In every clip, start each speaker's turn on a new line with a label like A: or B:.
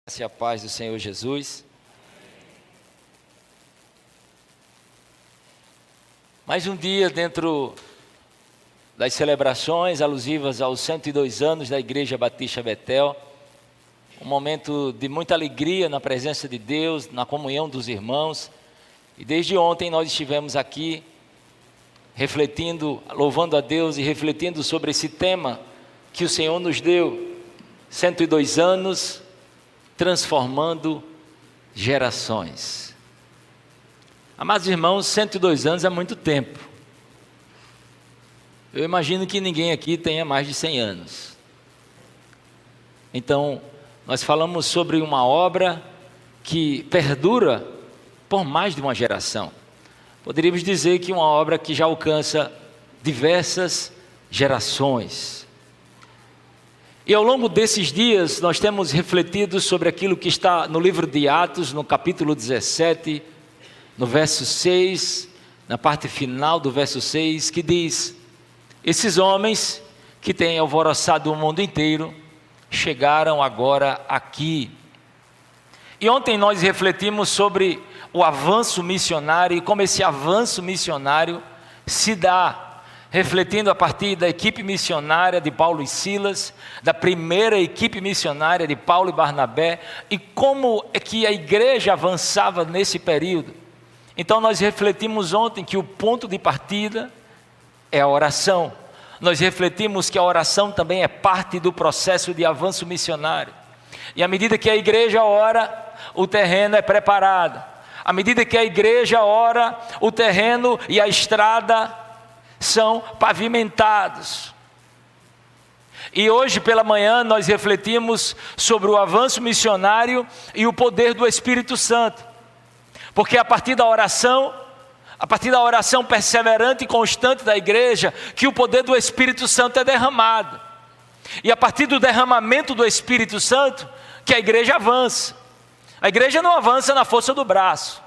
A: Graça e a paz do Senhor Jesus. Mais um dia dentro das celebrações alusivas aos 102 anos da Igreja Batista Betel. Um momento de muita alegria na presença de Deus, na comunhão dos irmãos. E desde ontem nós estivemos aqui refletindo, louvando a Deus e refletindo sobre esse tema que o Senhor nos deu. 102 anos transformando gerações. Amados irmãos, 102 anos é muito tempo. Eu imagino que ninguém aqui tenha mais de 100 anos. Então, nós falamos sobre uma obra que perdura por mais de uma geração. Poderíamos dizer que uma obra que já alcança diversas gerações. E ao longo desses dias nós temos refletido sobre aquilo que está no livro de Atos, no capítulo 17, no verso 6, na parte final do verso 6, que diz: esses homens que têm alvoroçado o mundo inteiro, chegaram agora aqui. E ontem nós refletimos sobre o avanço missionário e como esse avanço missionário se dá, refletindo a partir da equipe missionária de Paulo e Silas, da primeira equipe missionária de Paulo e Barnabé, e como é que a igreja avançava nesse período. Então nós refletimos ontem que o ponto de partida é a oração. Nós refletimos que a oração também é parte do processo de avanço missionário. E à medida que a igreja ora, o terreno é preparado. À medida que a igreja ora, o terreno e a estrada são pavimentados. E hoje pela manhã nós refletimos sobre o avanço missionário e o poder do Espírito Santo. Porque a partir da oração perseverante e constante da igreja, que o poder do Espírito Santo é derramado. E a partir do derramamento do Espírito Santo, que a igreja avança. A igreja não avança na força do braço.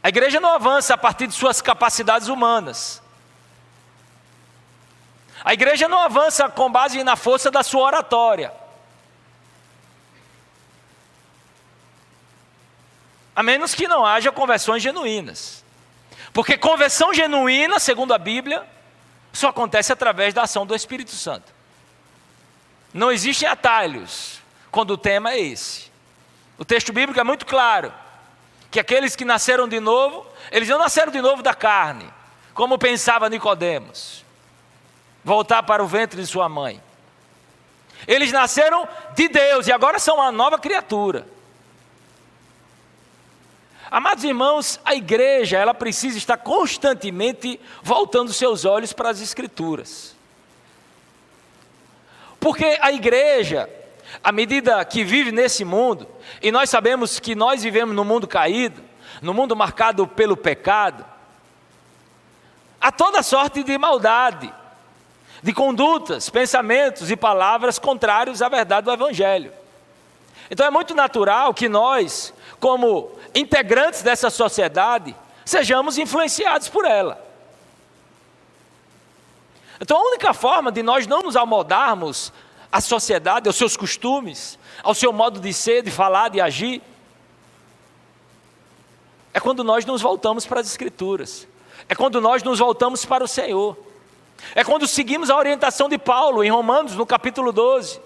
A: A igreja não avança a partir de suas capacidades humanas. A igreja não avança com base na força da sua oratória. A menos que não haja conversões genuínas. Porque conversão genuína, segundo a Bíblia, só acontece através da ação do Espírito Santo. Não existem atalhos quando o tema é esse. O texto bíblico é muito claro. Que aqueles que nasceram de novo, eles não nasceram de novo da carne, como pensava Nicodemos, voltar para o ventre de sua mãe. Eles nasceram de Deus e agora são uma nova criatura. Amados irmãos, a igreja, ela precisa estar constantemente voltando seus olhos para as Escrituras. Porque a igreja, à medida que vive nesse mundo, e nós sabemos que nós vivemos num mundo caído, num mundo marcado pelo pecado, há toda sorte de maldade, de condutas, pensamentos e palavras contrários à verdade do Evangelho. Então é muito natural que nós, como integrantes dessa sociedade, sejamos influenciados por ela. Então a única forma de nós não nos amoldarmos à sociedade, aos seus costumes, ao seu modo de ser, de falar, de agir, é quando nós nos voltamos para as Escrituras, é quando nós nos voltamos para o Senhor, é quando seguimos a orientação de Paulo em Romanos, no capítulo 12,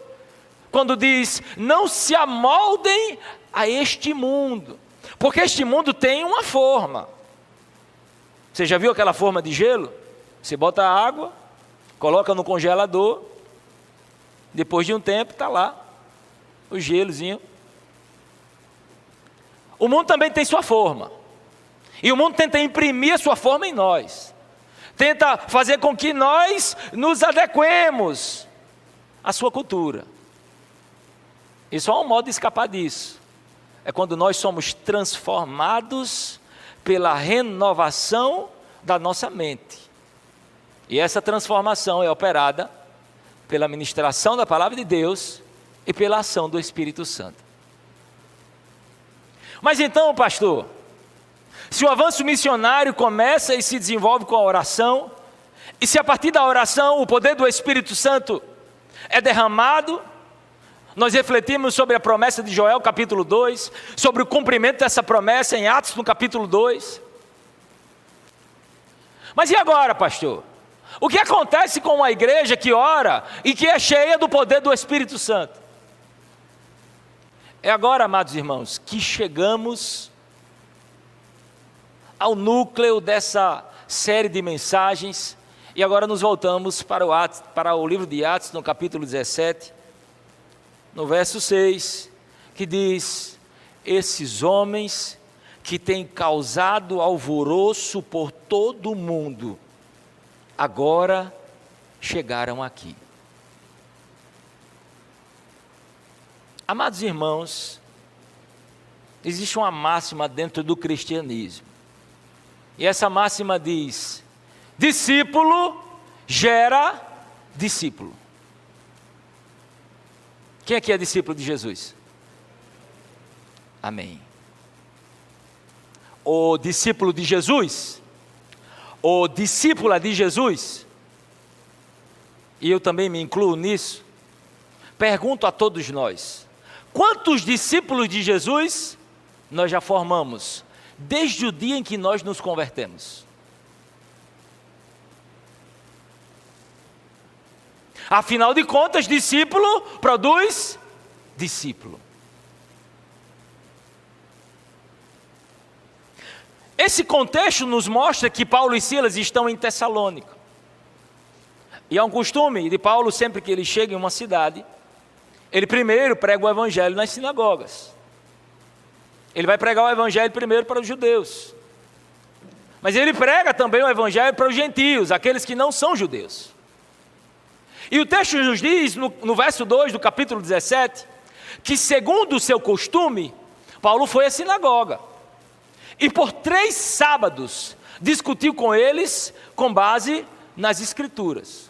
A: quando diz: não se amoldem a este mundo, porque este mundo tem uma forma. Você já viu aquela forma de gelo? Você bota a água, coloca no congelador, depois de um tempo está lá o gelozinho. O mundo também tem sua forma. E o mundo tenta imprimir a sua forma em nós. Tenta fazer com que nós nos adequemos à sua cultura. E só há um modo de escapar disso. É quando nós somos transformados pela renovação da nossa mente. E essa transformação é operada pela ministração da palavra de Deus e pela ação do Espírito Santo. Mas então, pastor, se o avanço missionário começa e se desenvolve com a oração, e se a partir da oração o poder do Espírito Santo é derramado, Nós refletimos sobre a promessa de Joel, capítulo 2, sobre o cumprimento dessa promessa em Atos, no capítulo 2. Mas e agora, pastor? O que acontece com uma igreja que ora e que é cheia do poder do Espírito Santo? É agora, amados irmãos, que chegamos ao núcleo dessa série de mensagens, e agora nos voltamos para o livro de Atos, no capítulo 17, no verso 6, que diz: esses homens que têm causado alvoroço por todo o mundo, agora chegaram aqui. Amados irmãos, existe uma máxima dentro do cristianismo, e essa máxima diz: discípulo gera discípulo. Quem aqui é discípulo de Jesus? Amém. O discípulo de Jesus, ou discípula de Jesus, e eu também me incluo nisso, pergunto a todos nós: quantos discípulos de Jesus nós já formamos, desde o dia em que nós nos convertemos? Afinal de contas, discípulo produz discípulo. Esse contexto nos mostra que Paulo e Silas estão em Tessalônica. E é um costume de Paulo, sempre que ele chega em uma cidade, ele primeiro prega o evangelho nas sinagogas. Ele vai pregar o evangelho primeiro para os judeus. Mas ele prega também o evangelho para os gentios, aqueles que não são judeus. E o texto nos diz, no verso 2 do capítulo 17, que segundo o seu costume, Paulo foi à sinagoga. E por 3 sábados discutiu com eles com base nas Escrituras.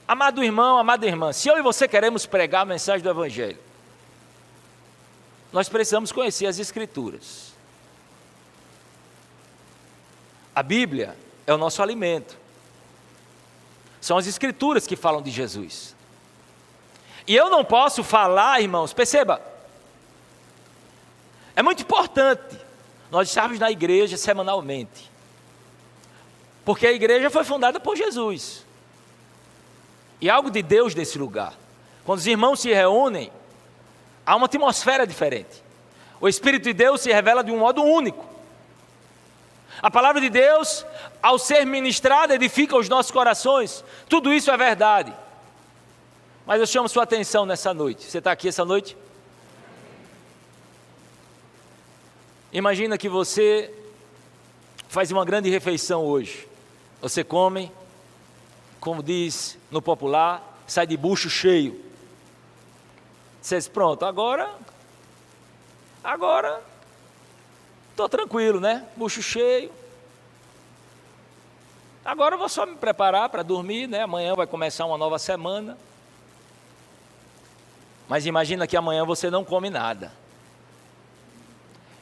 A: Amado irmão, amada irmã, se eu e você queremos pregar a mensagem do Evangelho, nós precisamos conhecer as Escrituras. A Bíblia é o nosso alimento. São as Escrituras que falam de Jesus. E eu não posso falar, irmãos, perceba, é muito importante nós estarmos na igreja semanalmente, porque a igreja foi fundada por Jesus, e há algo de Deus nesse lugar. Quando os irmãos se reúnem, há uma atmosfera diferente. O Espírito de Deus se revela de um modo único. A palavra de Deus, ao ser ministrada, edifica os nossos corações. Tudo isso é verdade. Mas eu chamo sua atenção nessa noite. Você está aqui essa noite? Imagina que você faz uma grande refeição hoje. Você come, como diz no popular, sai de bucho cheio. Você diz: pronto, agora estou tranquilo, né? Bucho cheio. Agora eu vou só me preparar para dormir, né? Amanhã vai começar uma nova semana. Mas imagina que amanhã você não come nada.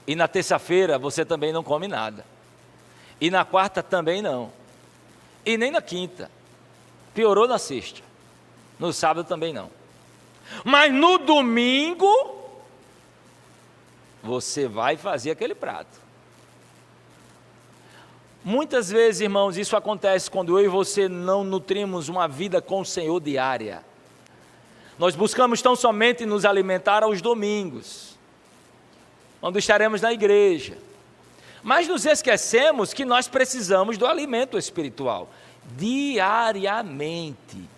A: E na terça-feira você também não come nada. E na quarta também não. E nem na quinta. Piorou na sexta. No sábado também não. Mas no domingo, você vai fazer aquele prato. Muitas vezes, irmãos, isso acontece quando eu e você não nutrimos uma vida com o Senhor diária. Nós buscamos tão somente nos alimentar aos domingos, quando estaremos na igreja. Mas nos esquecemos que nós precisamos do alimento espiritual, diariamente.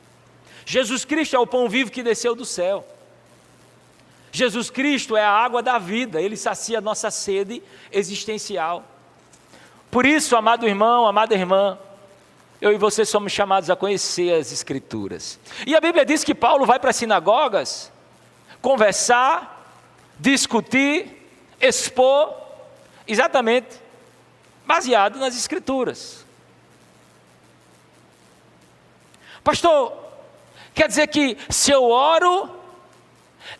A: Jesus Cristo é o pão vivo que desceu do céu. Jesus Cristo é a água da vida, Ele sacia a nossa sede existencial. Por isso, amado irmão, amada irmã, eu e você somos chamados a conhecer as Escrituras. E a Bíblia diz que Paulo vai para as sinagogas conversar, discutir, expor, exatamente baseado nas Escrituras. Pastor, quer dizer que se eu oro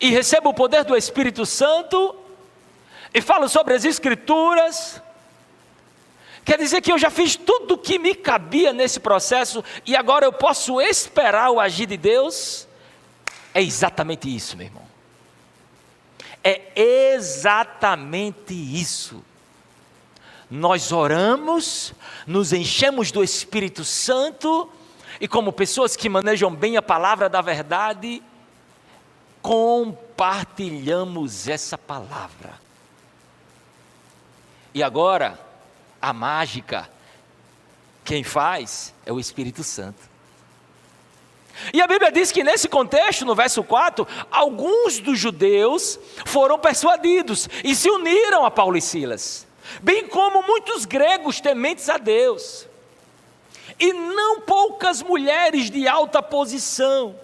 A: e recebo o poder do Espírito Santo e falo sobre as Escrituras, quer dizer que eu já fiz tudo o que me cabia nesse processo e agora eu posso esperar o agir de Deus? É exatamente isso, meu irmão. É exatamente isso. Nós oramos, nos enchemos do Espírito Santo, e como pessoas que manejam bem a palavra da verdade, compartilhamos essa palavra. E agora, a mágica, quem faz é o Espírito Santo. E a Bíblia diz que nesse contexto, no verso 4, alguns dos judeus foram persuadidos e se uniram a Paulo e Silas, bem como muitos gregos tementes a Deus, e não poucas mulheres de alta posição.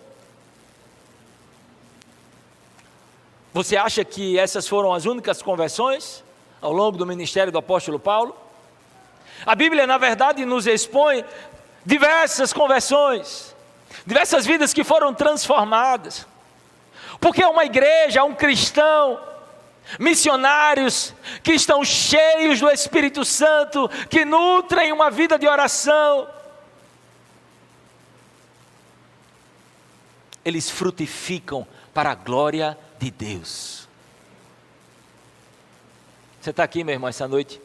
A: Você acha que essas foram as únicas conversões ao longo do ministério do apóstolo Paulo? A Bíblia, na verdade, nos expõe diversas conversões, diversas vidas que foram transformadas, porque é uma igreja, um cristão, missionários que estão cheios do Espírito Santo, que nutrem uma vida de oração, eles frutificam para a glória de Deus. Você está aqui, meu irmão, essa noite?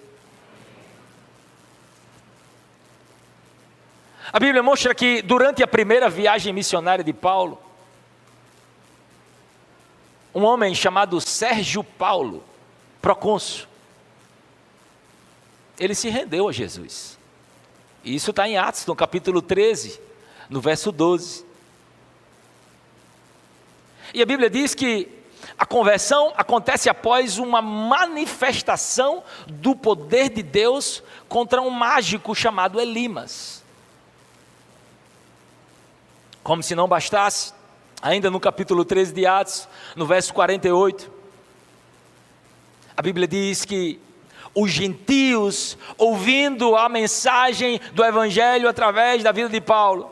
A: A Bíblia mostra que durante a primeira viagem missionária de Paulo, um homem chamado Sérgio Paulo, procônsul, ele se rendeu a Jesus. E isso está em Atos, no capítulo 13, no verso 12. E a Bíblia diz que a conversão acontece após uma manifestação do poder de Deus contra um mágico chamado Elimas. Como se não bastasse, ainda no capítulo 13 de Atos, no verso 48, a Bíblia diz que os gentios, ouvindo a mensagem do Evangelho através da vida de Paulo,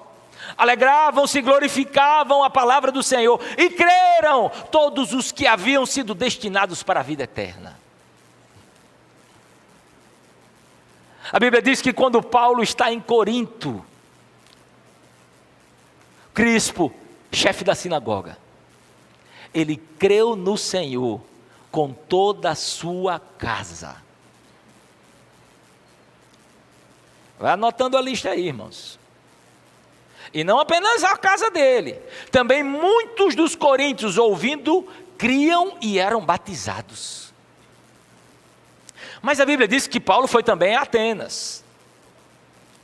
A: alegravam-se e glorificavam a palavra do Senhor, e creram todos os que haviam sido destinados para a vida eterna. A Bíblia diz que quando Paulo está em Corinto, Crispo, chefe da sinagoga, ele creu no Senhor com toda a sua casa. Vai anotando a lista aí, irmãos. E não apenas a casa dele, também muitos dos coríntios, ouvindo, criam e eram batizados. Mas a Bíblia diz que Paulo foi também a Atenas,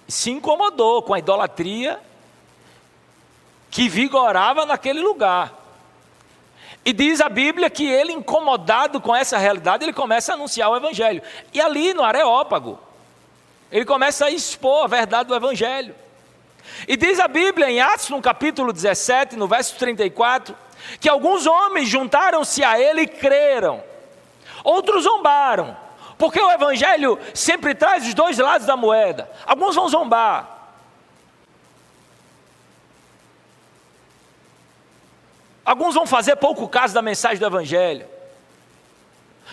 A: se incomodou com a idolatria que vigorava naquele lugar. E diz a Bíblia que ele, incomodado com essa realidade, ele começa a anunciar o Evangelho. E ali no Areópago, ele começa a expor a verdade do Evangelho. E diz a Bíblia em Atos, no capítulo 17, no verso 34, que alguns homens juntaram-se a ele e creram. Outros zombaram, porque o Evangelho sempre traz os dois lados da moeda. Alguns vão zombar. Alguns vão fazer pouco caso da mensagem do Evangelho,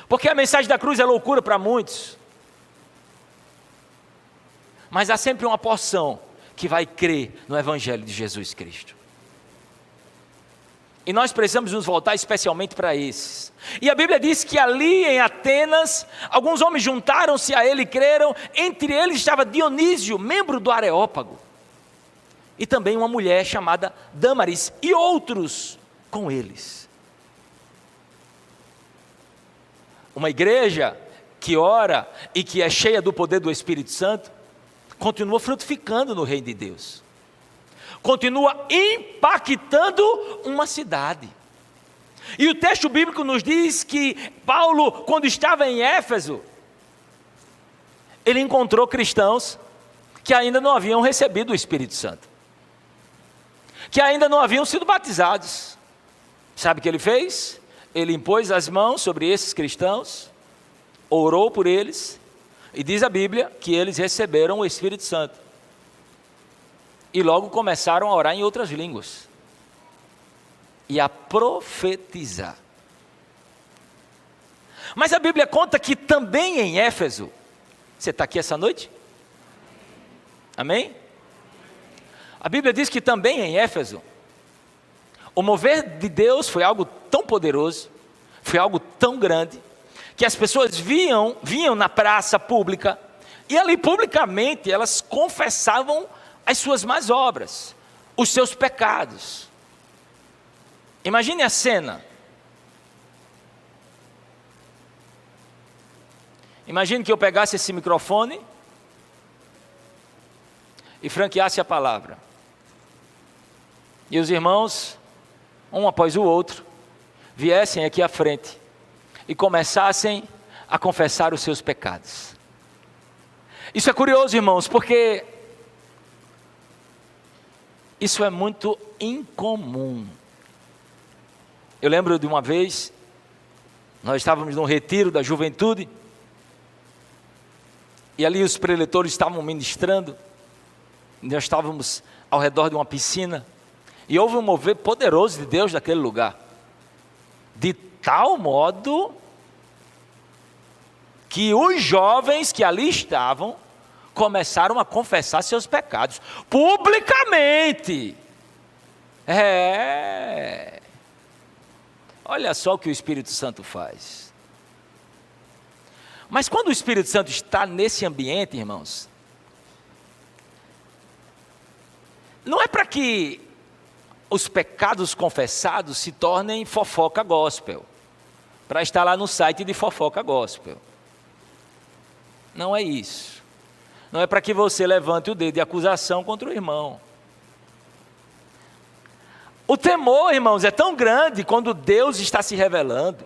A: porque a mensagem da cruz é loucura para muitos. Mas há sempre uma porção que vai crer no Evangelho de Jesus Cristo. E nós precisamos nos voltar especialmente para esses. E a Bíblia diz que ali em Atenas, alguns homens juntaram-se a ele e creram. Entre eles estava Dionísio, membro do Areópago, e também uma mulher chamada Dâmaris, e outros com eles. Uma igreja que ora e que é cheia do poder do Espírito Santo, continua frutificando no reino de Deus, continua impactando uma cidade. E o texto bíblico nos diz que Paulo, quando estava em Éfeso, ele encontrou cristãos que ainda não haviam recebido o Espírito Santo, que ainda não haviam sido batizados. Sabe o que ele fez? Ele impôs as mãos sobre esses cristãos, orou por eles, e diz a Bíblia que eles receberam o Espírito Santo. E logo começaram a orar em outras línguas. E a profetizar. Mas a Bíblia conta que também em Éfeso, você está aqui essa noite? Amém? A Bíblia diz que também em Éfeso, O mover de Deus foi algo tão poderoso, foi algo tão grande, que as pessoas vinham na praça pública, e ali publicamente elas confessavam as suas más obras, os seus pecados. Imagine a cena. Imagine que eu pegasse esse microfone e franqueasse a palavra. E os irmãos, um após o outro, viessem aqui à frente e começassem a confessar os seus pecados. Isso é curioso, irmãos, porque isso é muito incomum. Eu lembro de uma vez, nós estávamos num retiro da juventude, e ali os preletores estavam ministrando, nós estávamos ao redor de uma piscina, e houve um mover poderoso de Deus naquele lugar, de tal modo que os jovens que ali estavam começaram a confessar seus pecados publicamente. Olha só o que o Espírito Santo faz. Mas quando o Espírito Santo está nesse ambiente, irmãos, não é para que os pecados confessados se tornem fofoca gospel, para estar lá no site de fofoca gospel. Não é isso. Não é para que você levante o dedo de acusação contra o irmão. O temor, irmãos, é tão grande quando Deus está se revelando.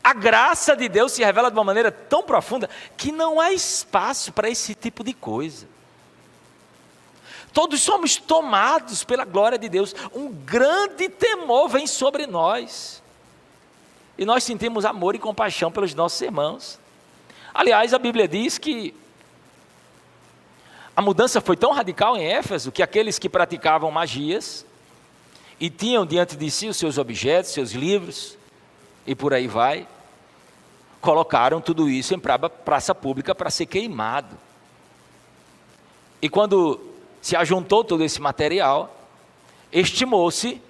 A: A graça de Deus se revela de uma maneira tão profunda que não há espaço para esse tipo de coisa. Todos somos tomados pela glória de Deus. Um grande temor vem sobre nós. E nós sentimos amor e compaixão pelos nossos irmãos. Aliás, a Bíblia diz que a mudança foi tão radical em Éfeso que aqueles que praticavam magias e tinham diante de si os seus objetos, seus livros, e por aí vai, colocaram tudo isso em praça pública para ser queimado. E quando se ajuntou todo esse material, estimou-se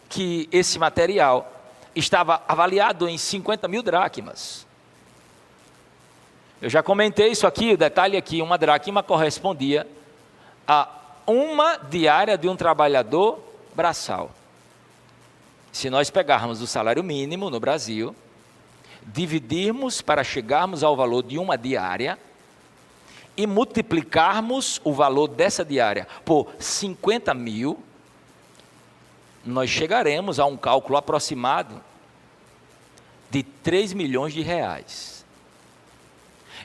A: que esse material estava avaliado em 50 mil dracmas. Eu já comentei isso aqui, o detalhe aqui, uma dracma correspondia a uma diária de um trabalhador braçal. Se nós pegarmos o salário mínimo no Brasil, dividirmos para chegarmos ao valor de uma diária e multiplicarmos o valor dessa diária por 50 mil, nós chegaremos a um cálculo aproximado de 3 milhões de reais.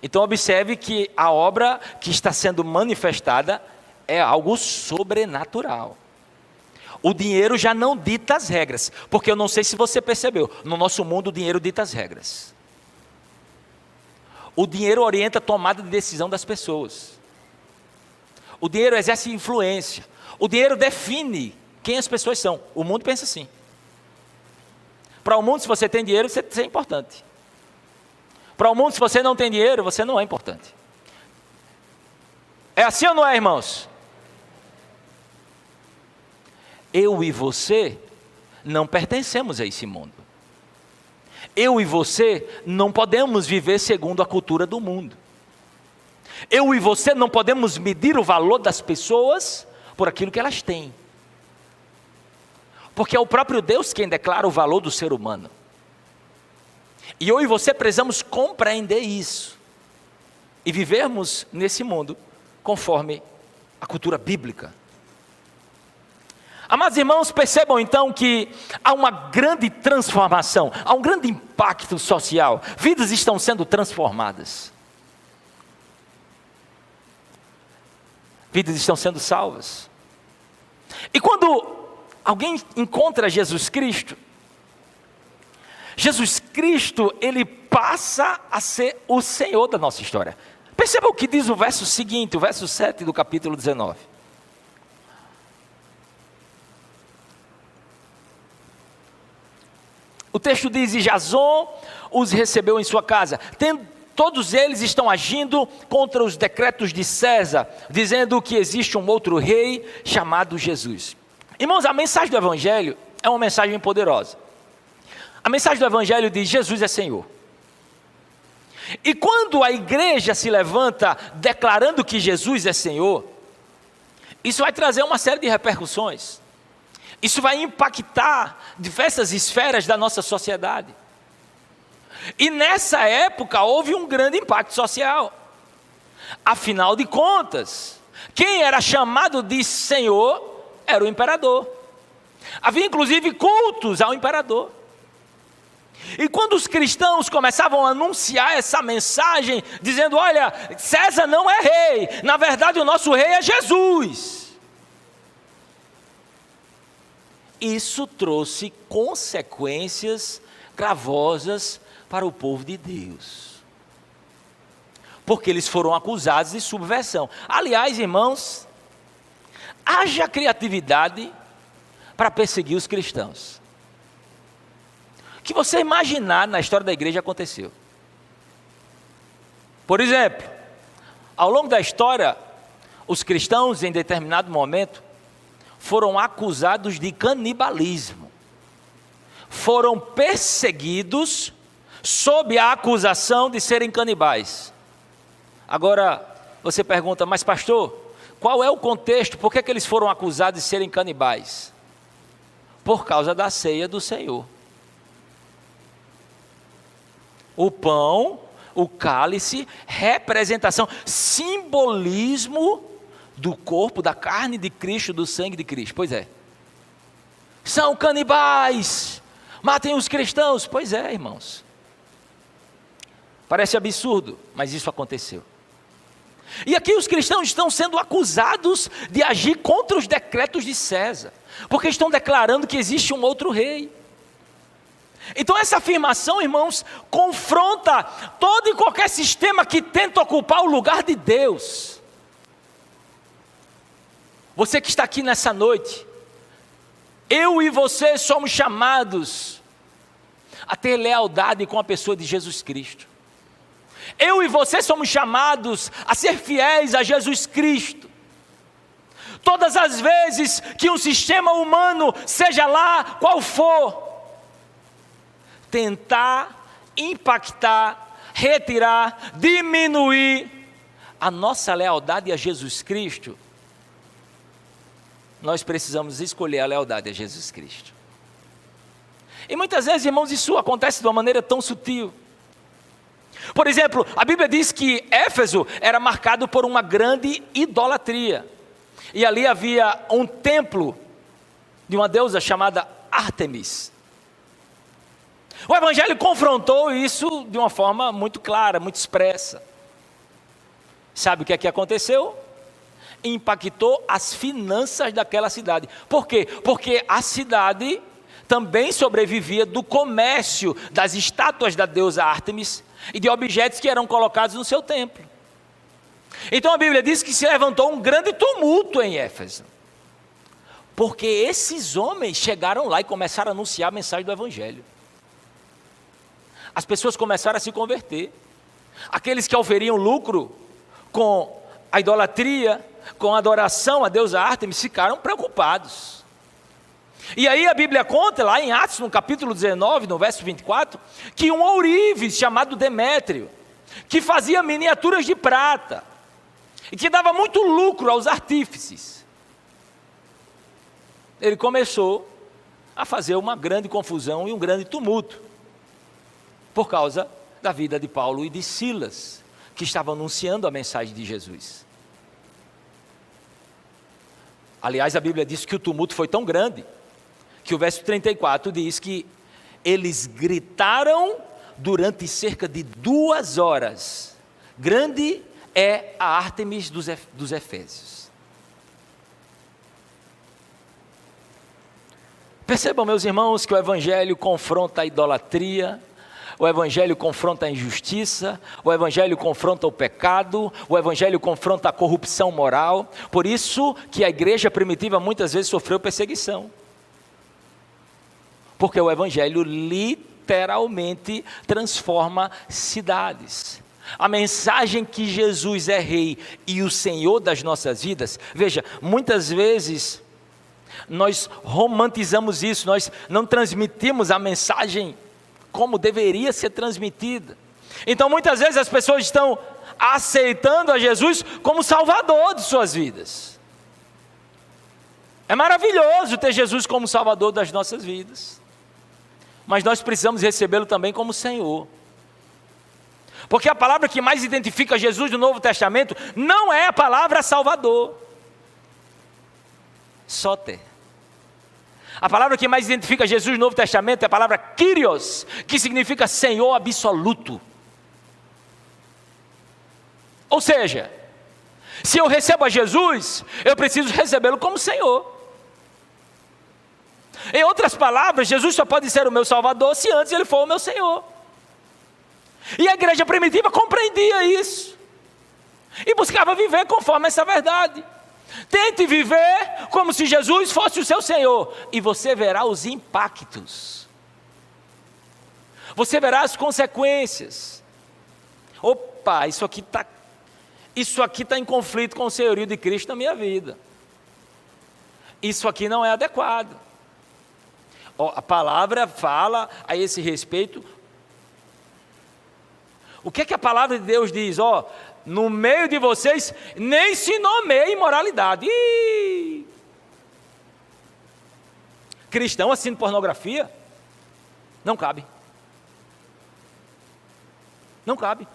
A: Então observe que a obra que está sendo manifestada é algo sobrenatural. O dinheiro já não dita as regras, porque eu não sei se você percebeu, no nosso mundo o dinheiro dita as regras. O dinheiro orienta a tomada de decisão das pessoas. O dinheiro exerce influência. O dinheiro define quem as pessoas são. O mundo pensa assim. Para o mundo, se você tem dinheiro, você é importante. Para o mundo, se você não tem dinheiro, você não é importante. É assim ou não é, irmãos? Eu e você não pertencemos a esse mundo. Eu e você não podemos viver segundo a cultura do mundo. Eu e você não podemos medir o valor das pessoas por aquilo que elas têm. Porque é o próprio Deus quem declara o valor do ser humano. E eu e você precisamos compreender isso. E vivermos nesse mundo conforme a cultura bíblica. Amados irmãos, percebam então que há uma grande transformação, há um grande impacto social, vidas estão sendo transformadas, vidas estão sendo salvas. E quando alguém encontra Jesus Cristo, ele passa a ser o Senhor da nossa história. Perceba o que diz o verso seguinte, o verso 7 do capítulo 19. O texto diz: e Jasón os recebeu em sua casa. Todos eles estão agindo contra os decretos de César, dizendo que existe um outro rei chamado Jesus. Irmãos, a mensagem do Evangelho é uma mensagem poderosa. A mensagem do Evangelho diz: Jesus é Senhor. E quando a igreja se levanta declarando que Jesus é Senhor, isso vai trazer uma série de repercussões. Isso vai impactar diversas esferas da nossa sociedade. E nessa época houve um grande impacto social. Afinal de contas, quem era chamado de Senhor era o imperador. Havia inclusive cultos ao imperador. E quando os cristãos começavam a anunciar essa mensagem, dizendo: olha, César não é rei, na verdade o nosso rei é Jesus. Isso trouxe consequências gravosas para o povo de Deus. Porque eles foram acusados de subversão. Aliás, irmãos, haja criatividade para perseguir os cristãos. O que você imaginar na história da igreja aconteceu. Por exemplo, ao longo da história, os cristãos em determinado momento foram acusados de canibalismo. Foram perseguidos sob a acusação de serem canibais. Agora, você pergunta: mas pastor, qual é o contexto? Por que eles foram acusados de serem canibais? Por causa da ceia do Senhor. O pão, o cálice, representação, simbolismo do corpo, da carne de Cristo, do sangue de Cristo. Pois é. São canibais, matem os cristãos. Pois é, irmãos. Parece absurdo, mas isso aconteceu. E aqui os cristãos estão sendo acusados de agir contra os decretos de César, porque estão declarando que existe um outro rei. Então essa afirmação, irmãos, confronta todo e qualquer sistema que tenta ocupar o lugar de Deus. Você que está aqui nessa noite, eu e você somos chamados a ter lealdade com a pessoa de Jesus Cristo. Eu e você somos chamados a ser fiéis a Jesus Cristo. Todas as vezes que um sistema humano, seja lá qual for, tentar impactar, retirar, diminuir a nossa lealdade a Jesus Cristo, nós precisamos escolher a lealdade a Jesus Cristo. E muitas vezes, irmãos, isso acontece de uma maneira tão sutil. Por exemplo, a Bíblia diz que Éfeso era marcado por uma grande idolatria. E ali havia um templo de uma deusa chamada Ártemis. O Evangelho confrontou isso de uma forma muito clara, muito expressa. Sabe o que é que aconteceu? Impactou as finanças daquela cidade. Por quê? Porque a cidade também sobrevivia do comércio das estátuas da deusa Ártemis e de objetos que eram colocados no seu templo. Então a Bíblia diz que se levantou um grande tumulto em Éfeso, porque esses homens chegaram lá e começaram a anunciar a mensagem do Evangelho. As pessoas começaram a se converter. Aqueles que oferiam lucro com a idolatria, com a adoração a deusa Ártemis, ficaram preocupados. E aí a Bíblia conta, lá em Atos, no capítulo 19, no verso 24, que um ourives chamado Demétrio, que fazia miniaturas de prata, e que dava muito lucro aos artífices, ele começou a fazer uma grande confusão e um grande tumulto, por causa da vida de Paulo e de Silas, que estavam anunciando a mensagem de Jesus. Aliás, a Bíblia diz que o tumulto foi tão grande, que o verso 34 diz que eles gritaram durante cerca de 2 horas: grande é a Ártemis dos Efésios. Percebam, meus irmãos, que o Evangelho confronta a idolatria, o Evangelho confronta a injustiça, o Evangelho confronta o pecado, o Evangelho confronta a corrupção moral. Por isso que a igreja primitiva muitas vezes sofreu perseguição. Porque o Evangelho literalmente transforma cidades. A mensagem que Jesus é Rei e o Senhor das nossas vidas, veja, muitas vezes Nós romantizamos isso, nós não transmitimos a mensagem como deveria ser transmitida. Então muitas vezes as pessoas estão aceitando a Jesus como Salvador de suas vidas. É maravilhoso ter Jesus como Salvador das nossas vidas, mas nós precisamos recebê-lo também como Senhor. Porque a palavra que mais identifica Jesus no Novo Testamento não é a palavra Salvador. Soter. A palavra que mais identifica Jesus no Novo Testamento é a palavra Kyrios, que significa Senhor absoluto. Ou seja, se eu recebo a Jesus, eu preciso recebê-lo como Senhor. Em outras palavras, Jesus só pode ser o meu Salvador se antes ele for o meu Senhor. E a igreja primitiva compreendia isso e buscava viver conforme essa verdade. Tente viver como se Jesus fosse o seu Senhor, e você verá os impactos, você verá as consequências. Opa, isso aqui está em conflito com o senhorio de Cristo na minha vida. Isso aqui não é adequado. A palavra fala a esse respeito. O que é que a palavra de Deus diz? No meio de vocês nem se nomeia imoralidade. Cristão assistindo pornografia? Não cabe. Não cabe.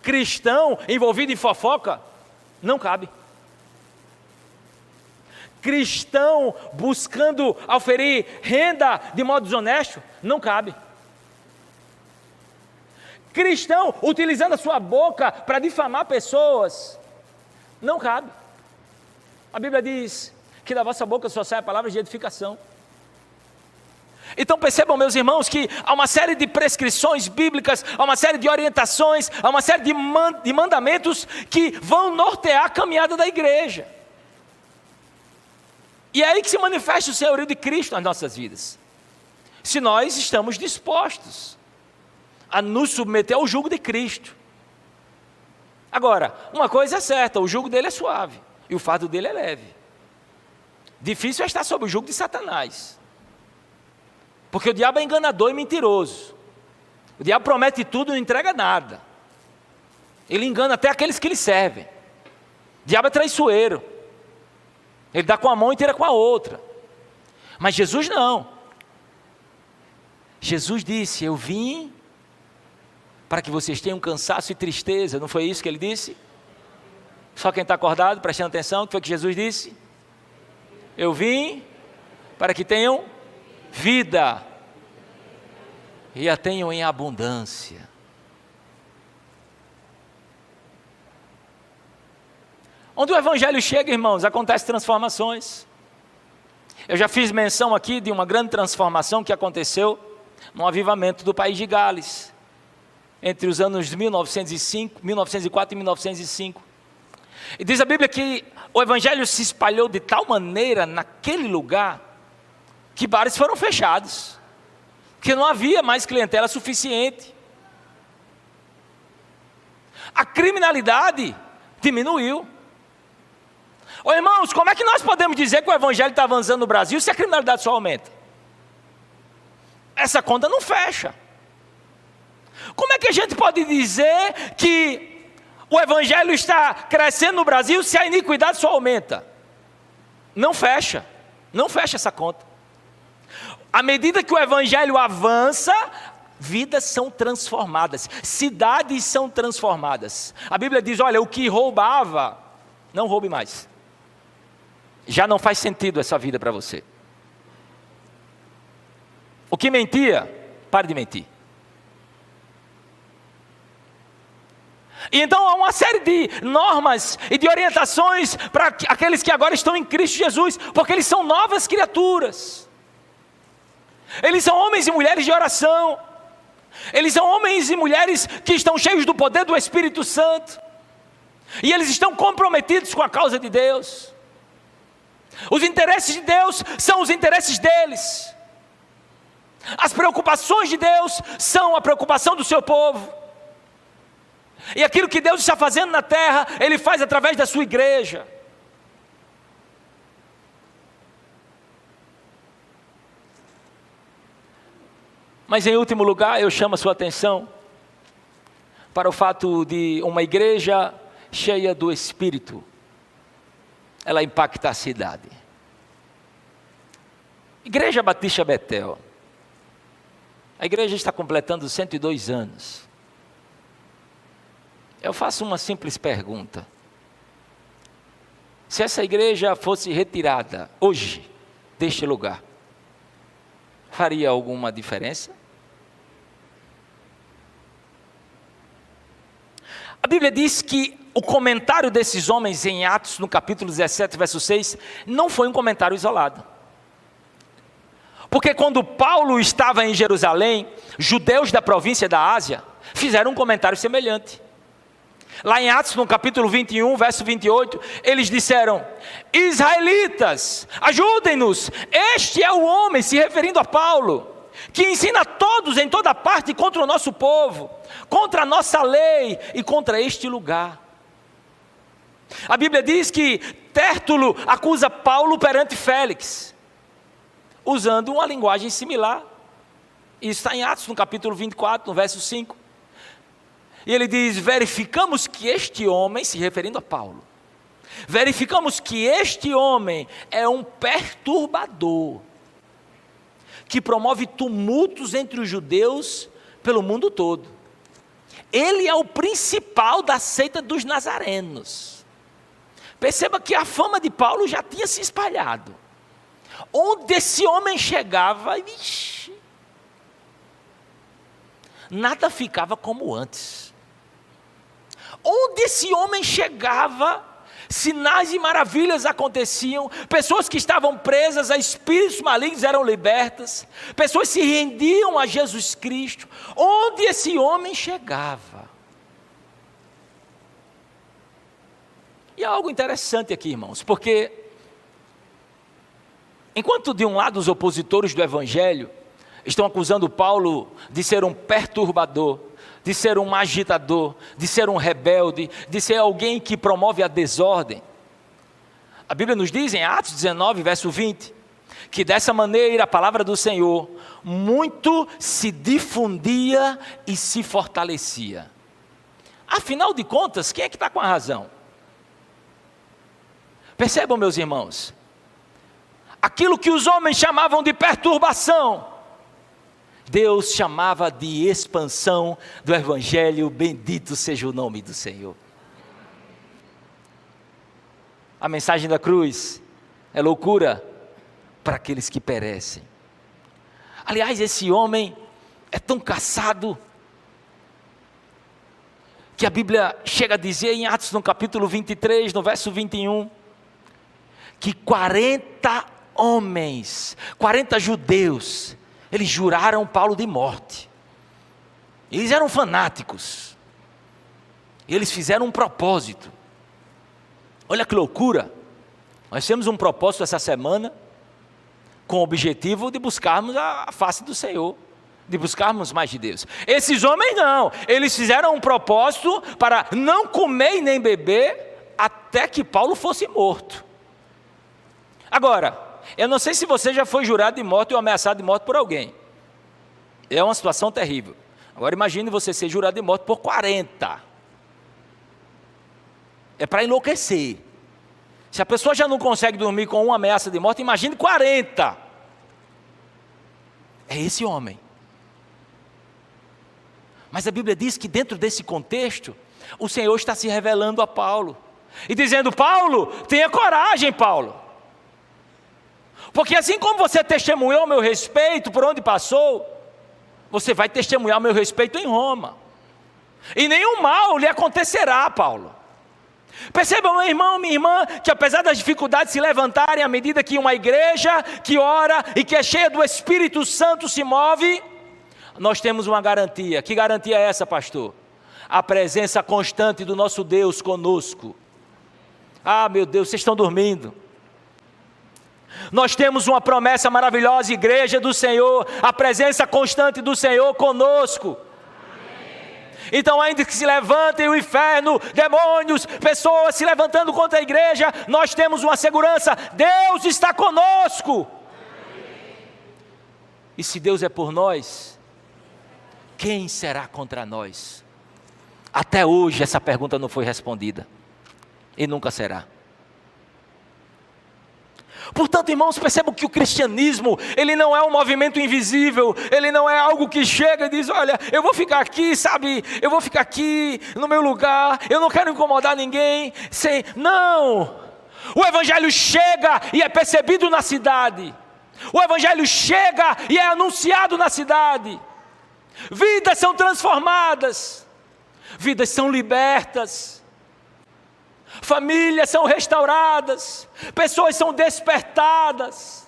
A: Cristão envolvido em fofoca? Não cabe. Cristão buscando oferir renda de modo desonesto? Não cabe. Cristão utilizando a sua boca para difamar pessoas? Não cabe. A Bíblia diz que da vossa boca só sai a palavra de edificação. Então percebam, meus irmãos, que há uma série de prescrições bíblicas, há uma série de orientações, há uma série de mandamentos que vão nortear a caminhada da igreja. E é aí que se manifesta o senhorio de Cristo nas nossas vidas. Se nós estamos dispostos a nos submeter ao jugo de Cristo. Agora, uma coisa é certa, o jugo dele é suave e o fardo dele é leve. Difícil é estar sob o jugo de Satanás, porque o diabo é enganador e mentiroso. O diabo promete tudo e não entrega nada. Ele engana até aqueles que lhe servem. O diabo é traiçoeiro. Ele dá com a mão e tira com a outra. Mas Jesus não. Jesus disse: eu vim para que vocês tenham cansaço e tristeza. Não foi isso que ele disse? Só quem está acordado, prestando atenção, o que foi que Jesus disse? Eu vim para que tenham vida e a tenham em abundância. Onde o evangelho chega, irmãos, acontecem transformações. Eu já fiz menção aqui de uma grande transformação que aconteceu no avivamento do país de Gales, entre os anos 1904 e 1905. E diz a Bíblia que o evangelho se espalhou de tal maneira naquele lugar, que bares foram fechados, porque não havia mais clientela suficiente. A criminalidade diminuiu. Irmãos, como é que nós podemos dizer que o evangelho está avançando no Brasil se a criminalidade só aumenta? Essa conta não fecha. Como é que a gente pode dizer que o evangelho está crescendo no Brasil se a iniquidade só aumenta? Não fecha. Não fecha essa conta. À medida que o evangelho avança, vidas são transformadas, cidades são transformadas. A Bíblia diz: olha, o que roubava, não roube mais. Já não faz sentido essa vida para você. O que mentia, pare de mentir. E então há uma série de normas e de orientações para aqueles que agora estão em Cristo Jesus, porque eles são novas criaturas. Eles são homens e mulheres de oração. Eles são homens e mulheres que estão cheios do poder do Espírito Santo. E eles estão comprometidos com a causa de Deus. Os interesses de Deus são os interesses deles. As preocupações de Deus são a preocupação do seu povo. E aquilo que Deus está fazendo na terra, Ele faz através da sua igreja. Mas em último lugar, eu chamo a sua atenção para o fato de uma igreja cheia do Espírito, ela impacta a cidade. Igreja Batista Betel. A igreja está completando 102 anos. Eu faço uma simples pergunta. Se essa igreja fosse retirada hoje deste lugar, faria alguma diferença? A Bíblia diz que o comentário desses homens em Atos, no capítulo 17, verso 6, não foi um comentário isolado. Porque quando Paulo estava em Jerusalém, judeus da província da Ásia fizeram um comentário semelhante. Lá em Atos, no capítulo 21, verso 28, eles disseram: israelitas, ajudem-nos, este é o homem, se referindo a Paulo, que ensina a todos em toda parte contra o nosso povo, contra a nossa lei e contra este lugar. A Bíblia diz que Tértulo acusa Paulo perante Félix, usando uma linguagem similar. Isso está em Atos, no capítulo 24, no verso 5. E ele diz: verificamos que este homem, se referindo a Paulo, verificamos que este homem é um perturbador, que promove tumultos entre os judeus pelo mundo todo. Ele é o principal da seita dos nazarenos. Perceba que a fama de Paulo já tinha se espalhado. Onde esse homem chegava, vixe, nada ficava como antes. Onde esse homem chegava, sinais e maravilhas aconteciam, pessoas que estavam presas a espíritos malignos eram libertas, pessoas se rendiam a Jesus Cristo. Onde esse homem chegava. E há algo interessante aqui, irmãos, porque enquanto de um lado os opositores do Evangelho estão acusando Paulo de ser um perturbador, de ser um agitador, de ser um rebelde, de ser alguém que promove a desordem, a Bíblia nos diz em Atos 19, verso 20, que dessa maneira a palavra do Senhor muito se difundia e se fortalecia. Afinal de contas, quem é que está com a razão? Percebam, meus irmãos, aquilo que os homens chamavam de perturbação, Deus chamava de expansão do Evangelho. Bendito seja o nome do Senhor. A mensagem da cruz é loucura para aqueles que perecem. Aliás, esse homem é tão caçado, que a Bíblia chega a dizer em Atos, no capítulo 23, no verso 21, que 40 homens, 40 judeus, eles juraram Paulo de morte. Eles eram fanáticos. Eles fizeram um propósito. Olha que loucura. Nós temos um propósito essa semana, com o objetivo de buscarmos a face do Senhor, de buscarmos mais de Deus. Esses homens não, eles fizeram um propósito para não comer e nem beber, até que Paulo fosse morto. Agora, eu não sei se você já foi jurado de morte ou ameaçado de morte por alguém. É uma situação terrível. Agora imagine você ser jurado de morte por 40. É para enlouquecer. Se a pessoa já não consegue dormir com uma ameaça de morte, imagine 40. É esse homem. Mas a Bíblia diz que dentro desse contexto, o Senhor está se revelando a Paulo. E dizendo: Paulo, tenha coragem, Paulo. Porque assim como você testemunhou meu respeito por onde passou, você vai testemunhar meu respeito em Roma. E nenhum mal lhe acontecerá, Paulo. Perceba, meu irmão, minha irmã, que apesar das dificuldades se levantarem à medida que uma igreja que ora e que é cheia do Espírito Santo se move, nós temos uma garantia. Que garantia é essa, pastor? A presença constante do nosso Deus conosco. Ah, meu Deus, vocês estão dormindo. Nós temos uma promessa maravilhosa, igreja do Senhor, a presença constante do Senhor conosco. Então, ainda que se levantem o inferno, demônios, pessoas se levantando contra a igreja, nós temos uma segurança: Deus está conosco. E se Deus é por nós, quem será contra nós? Até hoje essa pergunta não foi respondida. E nunca será. Portanto, irmãos, percebam que o cristianismo, ele não é um movimento invisível, ele não é algo que chega e diz, olha, eu vou ficar aqui, sabe, eu vou ficar aqui no meu lugar, eu não quero incomodar ninguém, não, o evangelho chega e é percebido na cidade, o evangelho chega e é anunciado na cidade, vidas são transformadas, vidas são libertas, famílias são restauradas, pessoas são despertadas.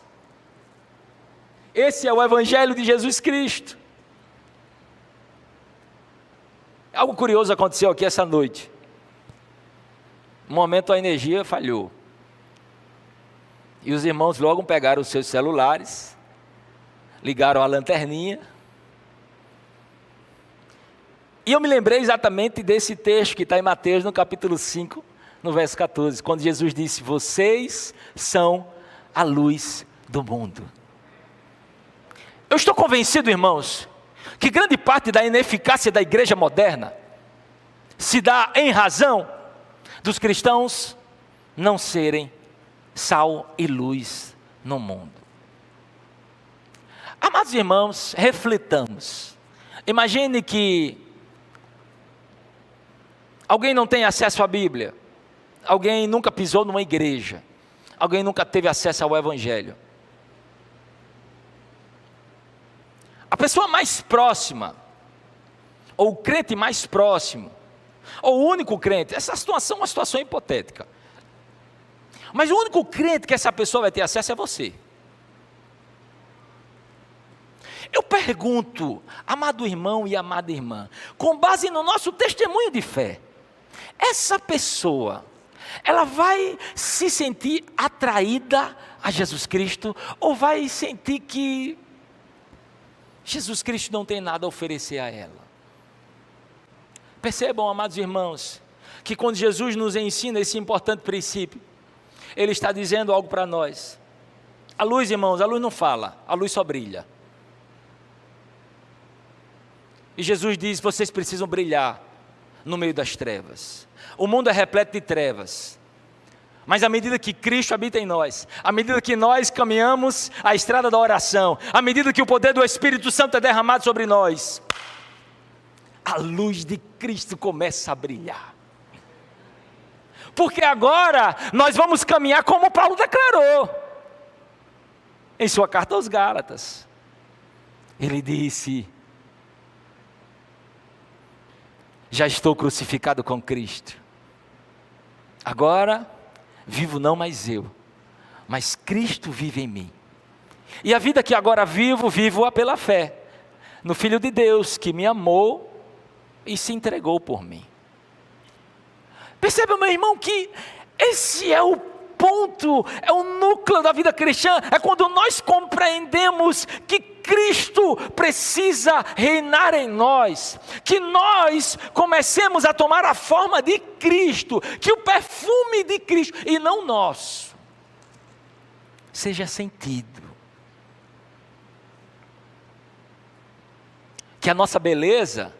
A: Esse é o Evangelho de Jesus Cristo. Algo curioso aconteceu aqui essa noite. No momento a energia falhou. E os irmãos logo pegaram os seus celulares, ligaram a lanterninha. E eu me lembrei exatamente desse texto que está em Mateus no capítulo 5, no verso 14, quando Jesus disse, vocês são a luz do mundo. Eu estou convencido, irmãos, que grande parte da ineficácia da igreja moderna se dá em razão dos cristãos não serem sal e luz no mundo. Amados irmãos, reflitamos. Imagine que alguém não tem acesso à Bíblia. Alguém nunca pisou numa igreja. Alguém nunca teve acesso ao Evangelho. A pessoa mais próxima, ou o crente mais próximo, ou o único crente, essa situação é uma situação hipotética. Mas o único crente que essa pessoa vai ter acesso é você. Eu pergunto, amado irmão e amada irmã, com base no nosso testemunho de fé, essa pessoa, ela vai se sentir atraída a Jesus Cristo, ou vai sentir que Jesus Cristo não tem nada a oferecer a ela? Percebam, amados irmãos, que quando Jesus nos ensina esse importante princípio, Ele está dizendo algo para nós. A luz, irmãos, a luz não fala, a luz só brilha. E Jesus diz, vocês precisam brilhar no meio das trevas. O mundo é repleto de trevas, mas à medida que Cristo habita em nós, à medida que nós caminhamos a estrada da oração, à medida que o poder do Espírito Santo é derramado sobre nós, a luz de Cristo começa a brilhar. Porque agora nós vamos caminhar como Paulo declarou em sua carta aos Gálatas. Ele disse, já estou crucificado com Cristo. Agora, vivo não mais eu, mas Cristo vive em mim. E a vida que agora vivo-a pela fé, no Filho de Deus, que me amou e se entregou por mim. Perceba, meu irmão, que esse é o ponto, é o núcleo da vida cristã, é quando nós compreendemos que Cristo precisa reinar em nós, que nós comecemos a tomar a forma de Cristo, que o perfume de Cristo, e não nosso, seja sentido. Que a nossa beleza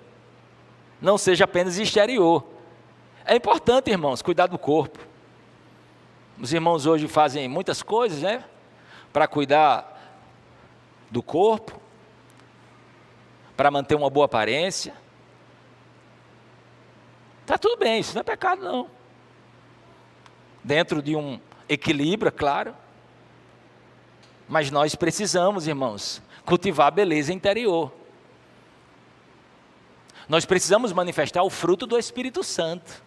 A: não seja apenas exterior. É importante, irmãos, cuidar do corpo. Os irmãos hoje fazem muitas coisas, né? Para cuidar do corpo, para manter uma boa aparência. Está tudo bem, isso não é pecado não. Dentro de um equilíbrio, é claro. Mas nós precisamos, irmãos, cultivar a beleza interior. Nós precisamos manifestar o fruto do Espírito Santo.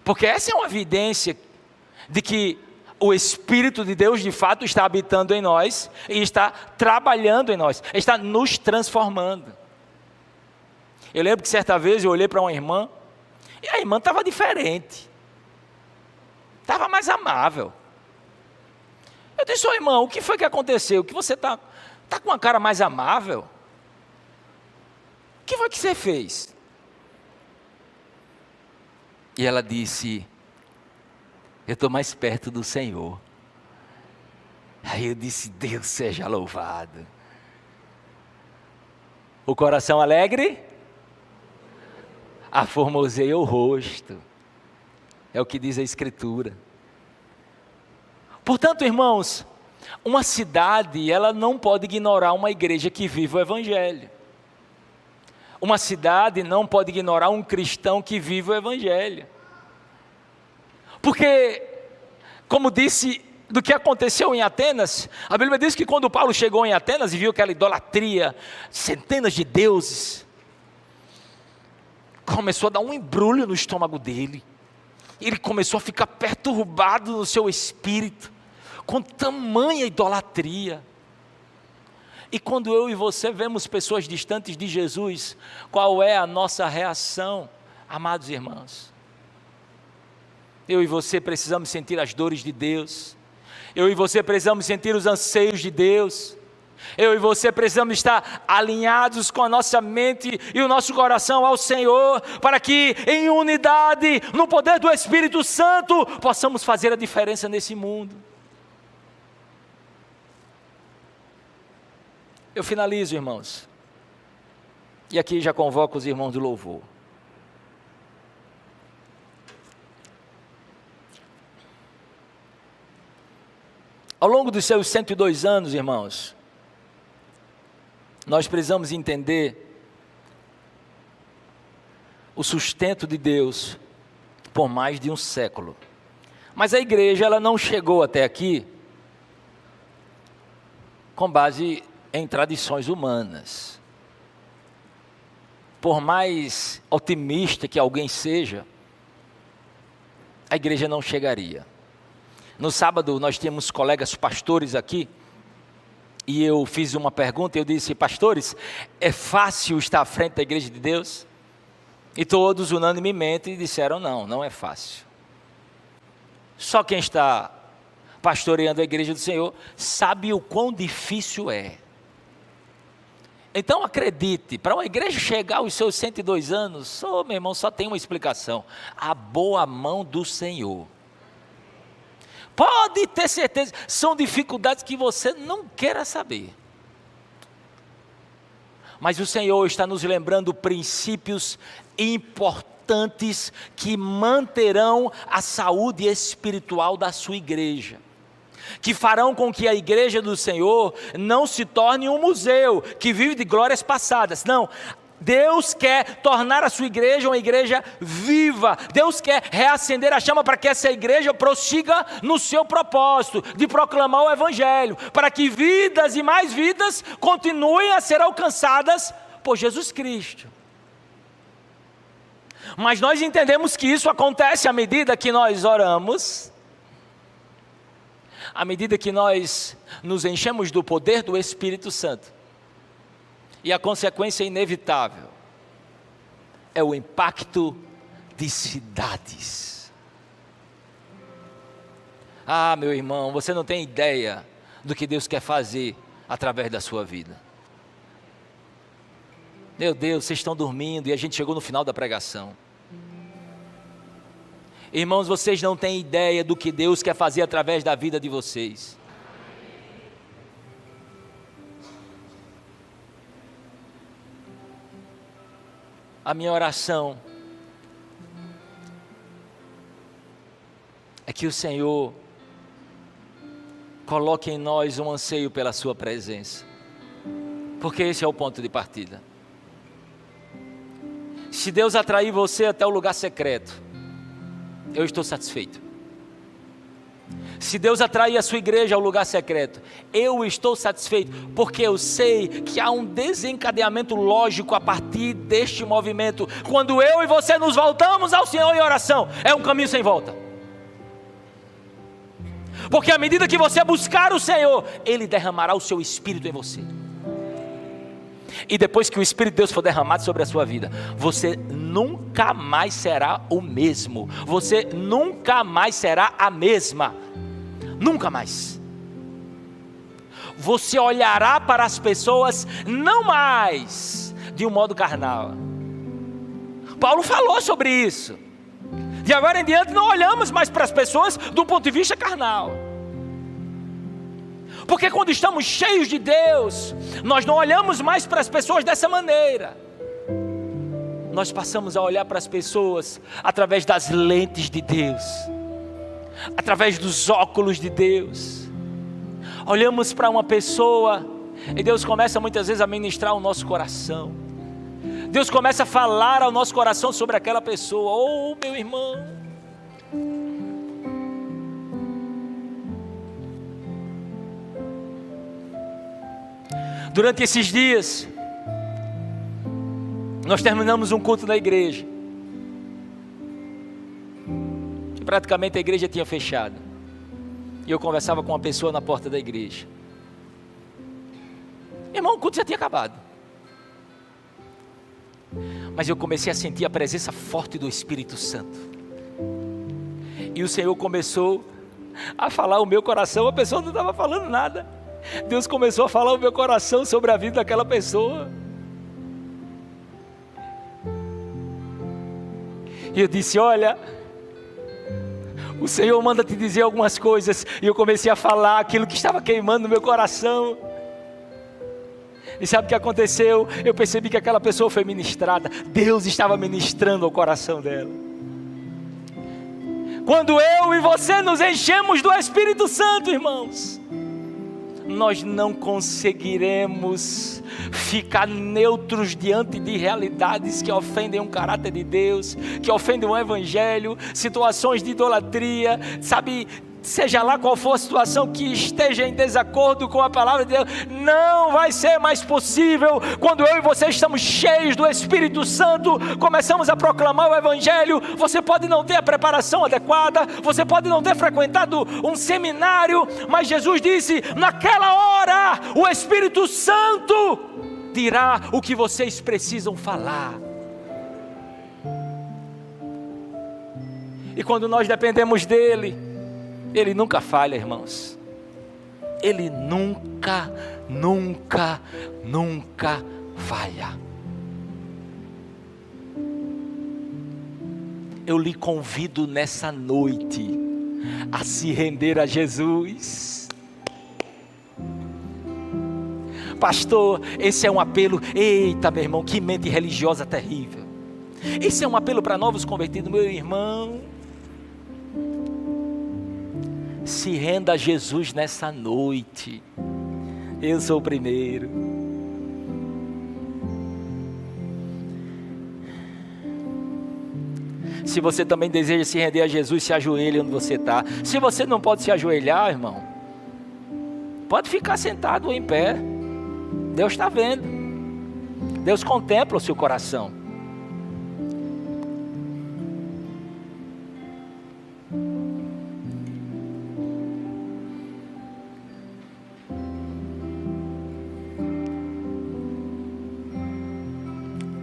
A: Porque essa é uma evidência de que o Espírito de Deus de fato está habitando em nós e está trabalhando em nós, está nos transformando. Eu lembro que certa vez eu olhei para uma irmã e a irmã estava diferente, estava mais amável. Eu disse, ô irmã, o que foi que aconteceu? Que você está com uma cara mais amável? O que foi que você fez? E ela disse, eu estou mais perto do Senhor. Aí eu disse, Deus seja louvado. O coração alegre aformoseia o rosto. É o que diz a Escritura. Portanto, irmãos, uma cidade, ela não pode ignorar uma igreja que vive o Evangelho. Uma cidade não pode ignorar um cristão que vive o Evangelho. Porque, como disse, do que aconteceu em Atenas, a Bíblia diz que quando Paulo chegou em Atenas e viu aquela idolatria, centenas de deuses, começou a dar um embrulho no estômago dele. Ele começou a ficar perturbado no seu espírito, com tamanha idolatria. E quando eu e você vemos pessoas distantes de Jesus, qual é a nossa reação, amados irmãos? Eu e você precisamos sentir as dores de Deus. Eu e você precisamos sentir os anseios de Deus. Eu e você precisamos estar alinhados com a nossa mente e o nosso coração ao Senhor, para que em unidade, no poder do Espírito Santo, possamos fazer a diferença nesse mundo. Eu finalizo, irmãos, e aqui já convoco os irmãos do louvor. Ao longo dos seus 102 anos, irmãos, nós precisamos entender o sustento de Deus por mais de um século. Mas a igreja, ela não chegou até aqui com base em tradições humanas. Por mais otimista que alguém seja, a igreja não chegaria. No sábado nós tínhamos colegas pastores aqui, e eu fiz uma pergunta, eu disse: pastores, é fácil estar à frente da igreja de Deus? E todos unanimemente disseram: não, não é fácil. Só quem está pastoreando a igreja do Senhor sabe o quão difícil é. Então acredite, para uma igreja chegar aos seus 102 anos, meu irmão, só tem uma explicação: a boa mão do Senhor. Pode ter certeza, são dificuldades que você não queira saber. Mas o Senhor está nos lembrando princípios importantes que manterão a saúde espiritual da sua igreja, que farão com que a igreja do Senhor não se torne um museu que vive de glórias passadas. Não, Deus quer tornar a sua igreja uma igreja viva. Deus quer reacender a chama para que essa igreja prossiga no seu propósito de proclamar o Evangelho, para que vidas e mais vidas continuem a ser alcançadas por Jesus Cristo. Mas nós entendemos que isso acontece à medida que nós oramos, à medida que nós nos enchemos do poder do Espírito Santo. E a consequência inevitável é o impacto de cidades. Ah, meu irmão, você não tem ideia do que Deus quer fazer através da sua vida. Meu Deus, vocês estão dormindo e a gente chegou no final da pregação. Irmãos, vocês não têm ideia do que Deus quer fazer através da vida de vocês. A minha oração é que o Senhor coloque em nós um anseio pela sua presença, porque esse é o ponto de partida. Se Deus atrair você até o lugar secreto, eu estou satisfeito. Se Deus atrair a sua igreja ao lugar secreto, eu estou satisfeito, porque eu sei que há um desencadeamento lógico a partir deste movimento. Quando eu e você nos voltamos ao Senhor em oração, é um caminho sem volta. Porque à medida que você buscar o Senhor, Ele derramará o seu Espírito em você. E depois que o Espírito de Deus for derramado sobre a sua vida, você nunca mais será o mesmo. Você nunca mais será a mesma. Nunca mais. Você olhará para as pessoas não mais de um modo carnal. Paulo falou sobre isso. De agora em diante não olhamos mais para as pessoas do ponto de vista carnal. Porque quando estamos cheios de Deus, nós não olhamos mais para as pessoas dessa maneira. Nós passamos a olhar para as pessoas através das lentes de Deus, através dos óculos de Deus. Olhamos para uma pessoa e Deus começa muitas vezes a ministrar o nosso coração. Deus começa a falar ao nosso coração sobre aquela pessoa. Oh, meu irmão, durante esses dias, nós terminamos um culto na igreja. E praticamente a igreja tinha fechado. E eu conversava com uma pessoa na porta da igreja. Irmão, o culto já tinha acabado. Mas eu comecei a sentir a presença forte do Espírito Santo. E o Senhor começou a falar o meu coração. A pessoa não estava falando nada. Deus começou a falar o meu coração sobre a vida daquela pessoa. E eu disse: olha, o Senhor manda te dizer algumas coisas. E eu comecei a falar aquilo que estava queimando no meu coração. E sabe o que aconteceu? Eu percebi que aquela pessoa foi ministrada. Deus estava ministrando ao coração dela. Quando eu e você nos enchemos do Espírito Santo, irmãos, nós não conseguiremos ficar neutros diante de realidades que ofendem um caráter de Deus, que ofendem o Evangelho, situações de idolatria, sabe? Seja lá qual for a situação que esteja em desacordo com a palavra de Deus, não vai ser mais possível. Quando eu e você estamos cheios do Espírito Santo, começamos a proclamar o Evangelho. Você pode não ter a preparação adequada, você pode não ter frequentado um seminário, mas Jesus disse: naquela hora o Espírito Santo dirá o que vocês precisam falar. E quando nós dependemos dele, Ele nunca falha, irmãos. Ele nunca falha. Eu lhe convido nessa noite a se render a Jesus. Pastor, esse é um apelo. Eita, meu irmão, que mente religiosa terrível. Esse é um apelo para novos convertidos, meu irmão. Se renda a Jesus nessa noite. Eu sou o primeiro. Se você também deseja se render a Jesus, se ajoelhe onde você está. Se você não pode se ajoelhar, irmão, pode ficar sentado ou em pé. Deus está vendo. Deus contempla o seu coração.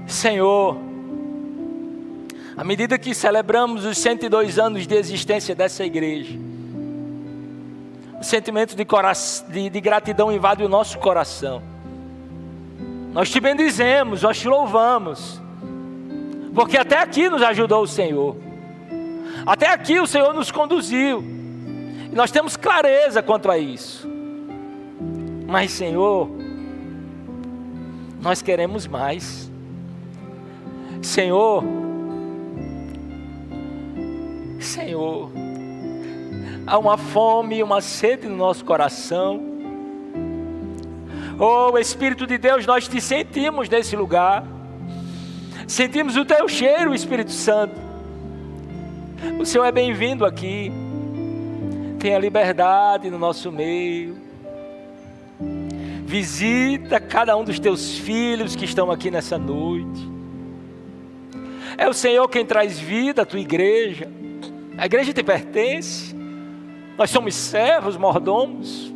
A: Senhor, à medida que celebramos os 102 anos de existência dessa igreja, o sentimento de gratidão invade o nosso coração. Nós te bendizemos, nós te louvamos, porque até aqui nos ajudou o Senhor, até aqui o Senhor nos conduziu, e nós temos clareza quanto a isso. Mas, Senhor, nós queremos mais. Senhor, há uma fome e uma sede no nosso coração. Oh, Espírito de Deus, nós te sentimos nesse lugar. Sentimos o teu cheiro, Espírito Santo. O Senhor é bem-vindo aqui. Tenha liberdade no nosso meio. Visita cada um dos teus filhos que estão aqui nessa noite. É o Senhor quem traz vida à tua igreja. A igreja te pertence. Nós somos servos, mordomos.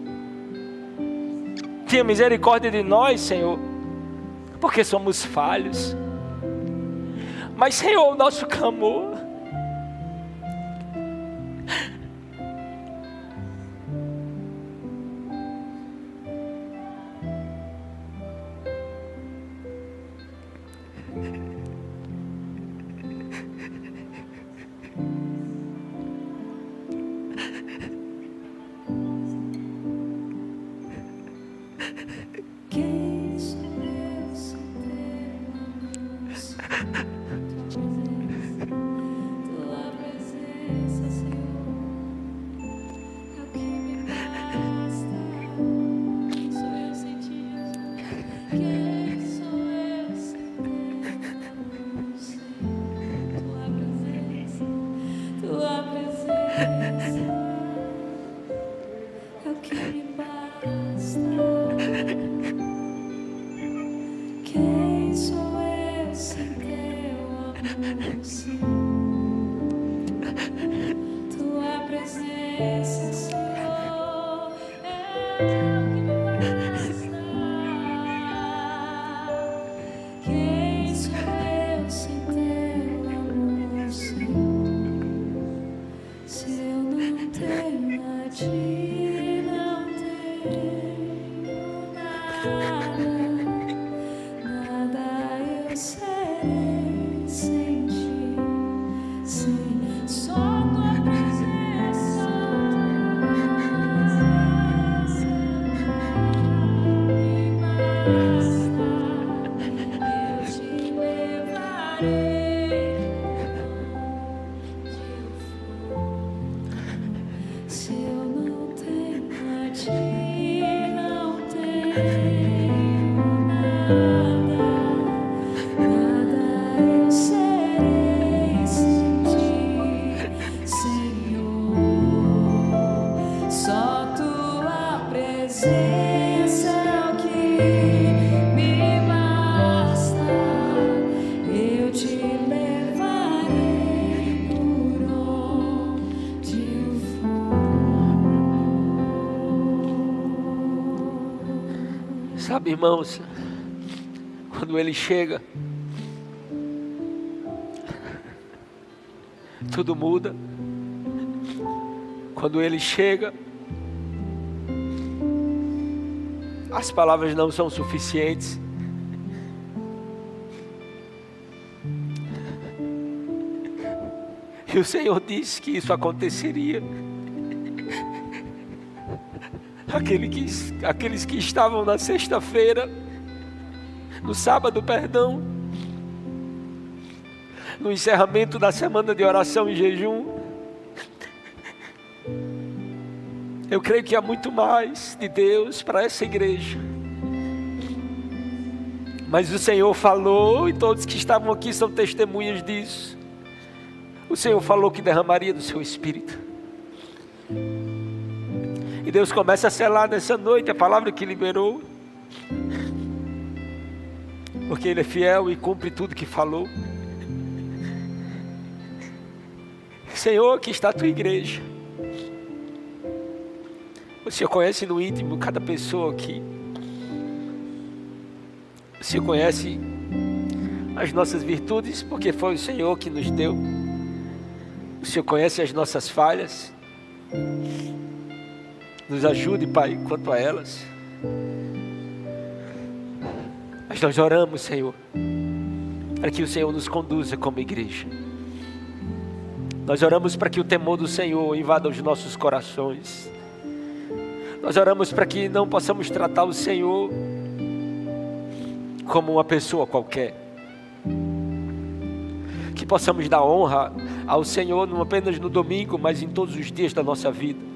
A: Tenha misericórdia de nós, Senhor, porque somos falhos. Mas, Senhor, o nosso clamor
B: Quem sou eu sem ter tua presença, Senhor, é o que me basta. Quem sou eu sem ti, Jesus? Quem sou eu sem ter tua presença é o que me basta. Quem sou eu sem teu amor, Senhor? Tua presença, Senhor, é o que me basta. Quem sou eu sem teu amor, Senhor? Se eu não tenho a ti, não tenho nada eu serei sem ti, sem só tua presença, me basta, eu te levarei onde eu for. Se eu não tenho a ti, não tenho nada eu serei sem ti, Senhor. Só tua presença é o que me basta. Eu te levarei por onde eu for.
C: Sabe, irmãos, quando ele chega, tudo muda. Quando ele chega, as palavras não são suficientes. E o Senhor disse que isso aconteceria. Aqueles que estavam na sexta-feira, no sábado, perdão, no encerramento da semana de oração e jejum, eu creio que há muito mais de Deus para essa igreja. Mas o Senhor falou, e todos que estavam aqui são testemunhas disso. O Senhor falou que derramaria do seu Espírito. E Deus começa a selar nessa noite a palavra que liberou. Porque Ele é fiel e cumpre tudo que falou. Senhor, aqui está a tua igreja. O Senhor conhece no íntimo cada pessoa aqui. O Senhor conhece as nossas virtudes, porque foi o Senhor que nos deu. O Senhor conhece as nossas falhas. Nos ajude, Pai, quanto a elas. Mas nós oramos, Senhor, para que o Senhor nos conduza como igreja. Nós oramos para que o temor do Senhor invada os nossos corações. Nós oramos para que não possamos tratar o Senhor como uma pessoa qualquer. Que possamos dar honra ao Senhor não apenas no domingo, mas em todos os dias da nossa vida.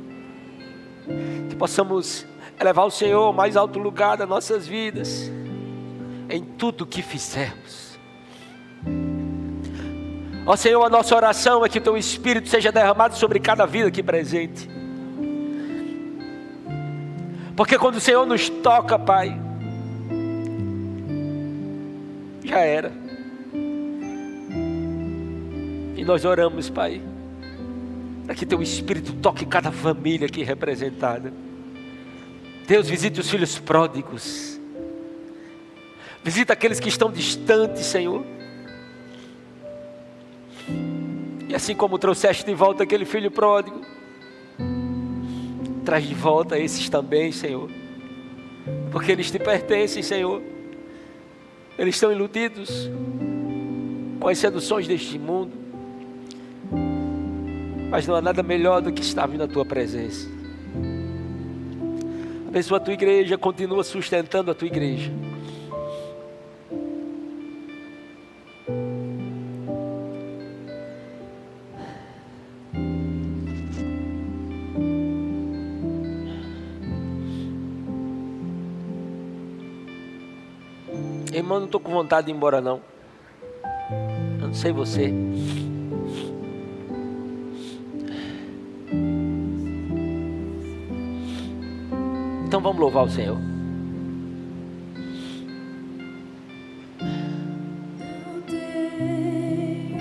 C: Que possamos elevar o Senhor ao mais alto lugar das nossas vidas, em tudo que fizermos. Ó Senhor, a nossa oração é que o Teu Espírito seja derramado sobre cada vida aqui presente. Porque quando o Senhor nos toca, Pai, já era. E nós oramos, Pai, para que Teu Espírito toque cada família aqui representada. Deus, visite os filhos pródigos. Visita aqueles que estão distantes, Senhor. E assim como trouxeste de volta aquele filho pródigo, traz de volta esses também, Senhor. Porque eles te pertencem, Senhor. Eles estão iludidos com as seduções deste mundo. Mas não há nada melhor do que estar vindo à Tua presença. Abençoa a tua igreja, continua sustentando a tua igreja. Irmão, não estou com vontade de ir embora não. Eu não sei você. Então vamos louvar o Senhor.
B: Não tenho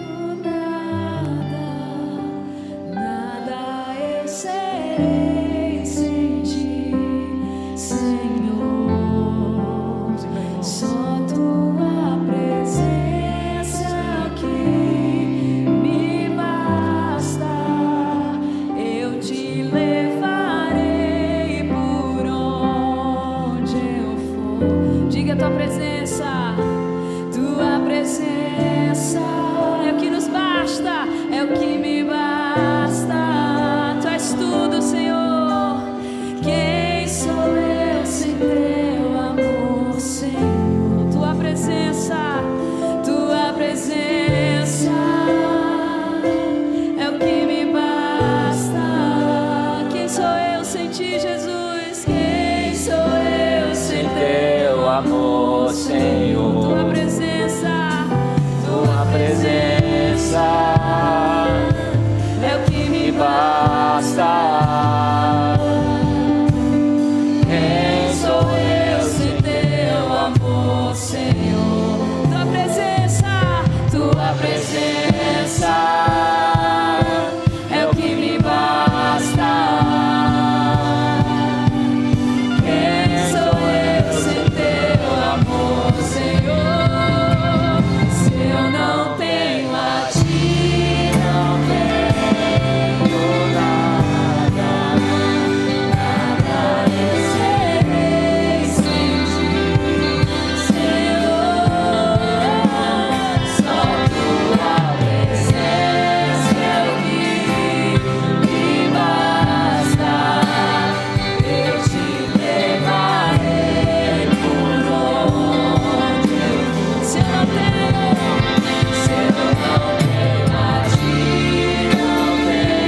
B: nada eu serei sem ti, Senhor. Só tua presença aqui me basta. Eu te levarei por onde eu for. Diga a tua presença é o que nos basta, é o que me basta. Tu és tudo, Senhor. Quem sou eu sem teu amor, Senhor? Tua presença é o que me basta. Quem sou eu sem ti, Jesus? Quem sou eu sem teu amor, Senhor? Tua presença é o que me basta. Quem sou eu sem teu amor, Senhor? Tua presença é o que me basta. Quem sou eu sem teu amor, Senhor? Se eu não tenho a ti, não tenho nada eu serei sem ti, Senhor. Só tua presença é o que me basta. Eu te levarei por onde eu for. Se eu não tenho a ti, não tenho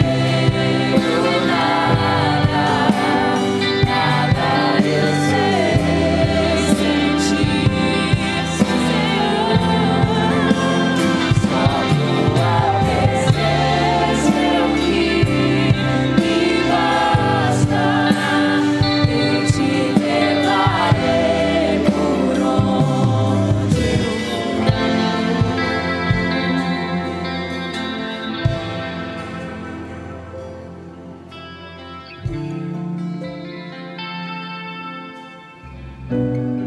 B: nada eu serei sem ti, Senhor. Só tua presença é o que me basta. Eu te levarei por onde eu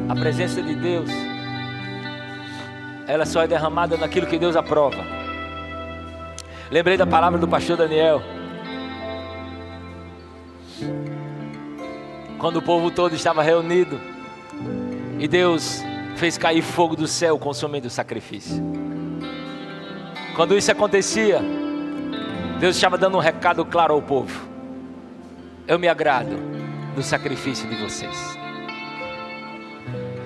C: A presença de Deus, ela só é derramada naquilo que Deus aprova. Lembrei da palavra do pastor Daniel, quando o povo todo estava reunido e Deus fez cair fogo do céu consumindo o sacrifício. Quando isso acontecia, Deus estava dando um recado claro ao povo: eu me agrado do sacrifício de vocês.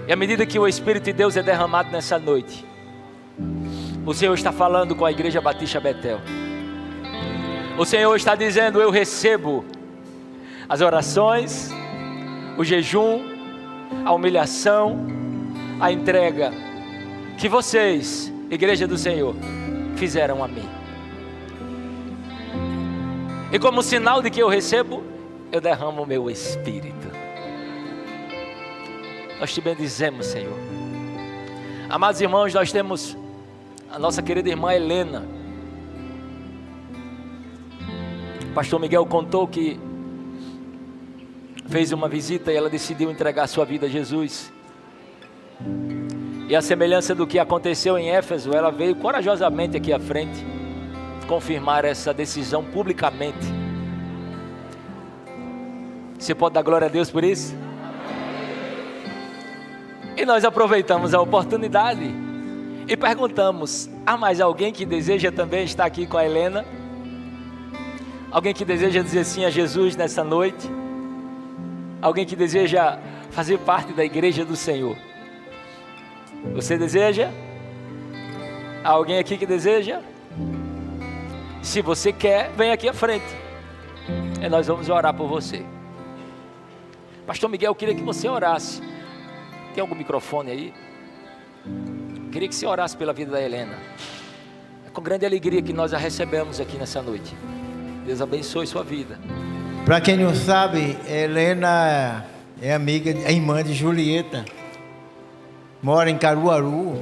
C: E à medida que o Espírito de Deus é derramado nessa noite, o Senhor está falando com a Igreja Batista Betel. O Senhor está dizendo: eu recebo as orações, o jejum, a humilhação, a entrega que vocês, Igreja do Senhor, fizeram a mim. E como sinal de que eu recebo, eu derramo o meu Espírito. Nós te bendizemos, Senhor. Amados irmãos, nós temos a nossa querida irmã Helena. O pastor Miguel contou que fez uma visita e ela decidiu entregar sua vida a Jesus. E a semelhança do que aconteceu em Éfeso, ela veio corajosamente aqui à frente confirmar essa decisão publicamente. Você pode dar glória a Deus por isso? E nós aproveitamos a oportunidade e perguntamos: há mais alguém que deseja também estar aqui com a Helena? Alguém que deseja dizer sim a Jesus nessa noite?
A: Alguém que deseja fazer parte da igreja do Senhor? Você deseja? Há alguém aqui que deseja? Se você quer, vem aqui à frente. E nós vamos orar por você. Pastor Miguel, eu queria que você orasse. Tem algum microfone aí? Eu queria que você orasse pela vida da Helena. É com grande alegria que nós a recebemos aqui nessa noite. Deus abençoe sua vida.
D: Para quem não sabe, Helena é amiga, é irmã de Julieta. Mora em Caruaru.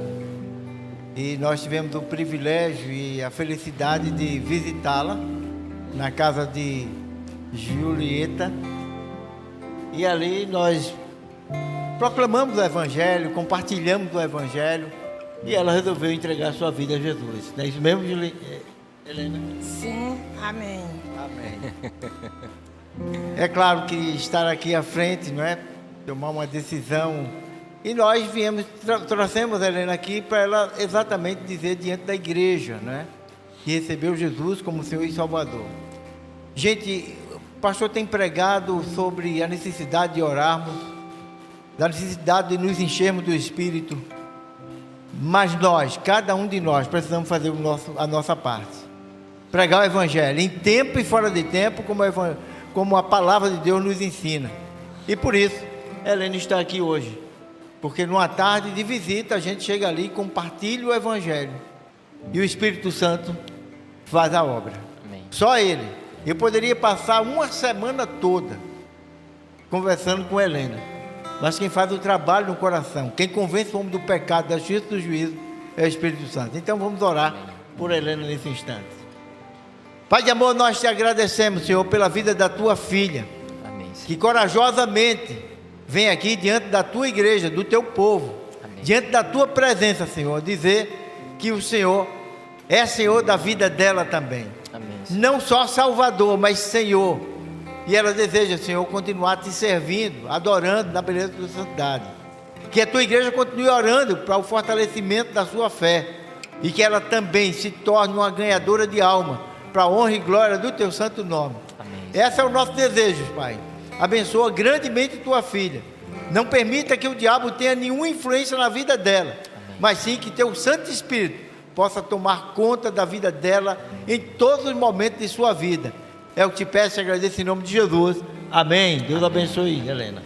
D: E nós tivemos o privilégio e a felicidade de visitá-la na casa de Julieta. E ali nós proclamamos o Evangelho, compartilhamos o Evangelho. E ela resolveu entregar sua vida a Jesus. Não é isso mesmo, Helena?
E: Sim, amém.
D: Amém. É claro que estar aqui à frente, não é? Tomar uma decisão. E nós trouxemos a Helena aqui para ela exatamente dizer diante da igreja, não é? Que recebeu Jesus como Senhor e Salvador. Gente, o pastor tem pregado sobre a necessidade de orarmos, da necessidade de nos enchermos do Espírito. Mas nós, cada um de nós, precisamos fazer a nossa parte. Pregar o Evangelho, em tempo e fora de tempo, como a palavra de Deus nos ensina. E por isso, Helena está aqui hoje. Porque numa tarde de visita, a gente chega ali e compartilha o Evangelho. E o Espírito Santo faz a obra.
A: Amém.
D: Só Ele. Eu poderia passar uma semana toda conversando com Helena. Mas quem faz o trabalho no coração, quem convence o homem do pecado, da justiça e do juízo, é o Espírito Santo. Então vamos orar por Helena nesse instante. Pai de amor, nós te agradecemos, Senhor, pela vida da tua filha.
A: Amém.
D: Que corajosamente vem aqui diante da tua igreja, do teu povo,
A: Amém.
D: Diante da tua presença, Senhor, dizer que o Senhor é Senhor da vida dela também.
A: Amém.
D: Não só Salvador, mas Senhor. E ela deseja, Senhor, continuar te servindo, adorando na beleza da santidade. Que a tua igreja continue orando para o fortalecimento da sua fé. E que ela também se torne uma ganhadora de alma, para a honra e glória do teu santo nome.
A: Amém.
D: Esse é o nosso desejo, Pai. Abençoa grandemente tua filha. Não permita que o diabo tenha nenhuma influência na vida dela. Amém. Mas sim que teu Santo Espírito possa tomar conta da vida dela em todos os momentos de sua vida. É o que te peço e agradeço em nome de Jesus. Amém. Deus abençoe, Helena.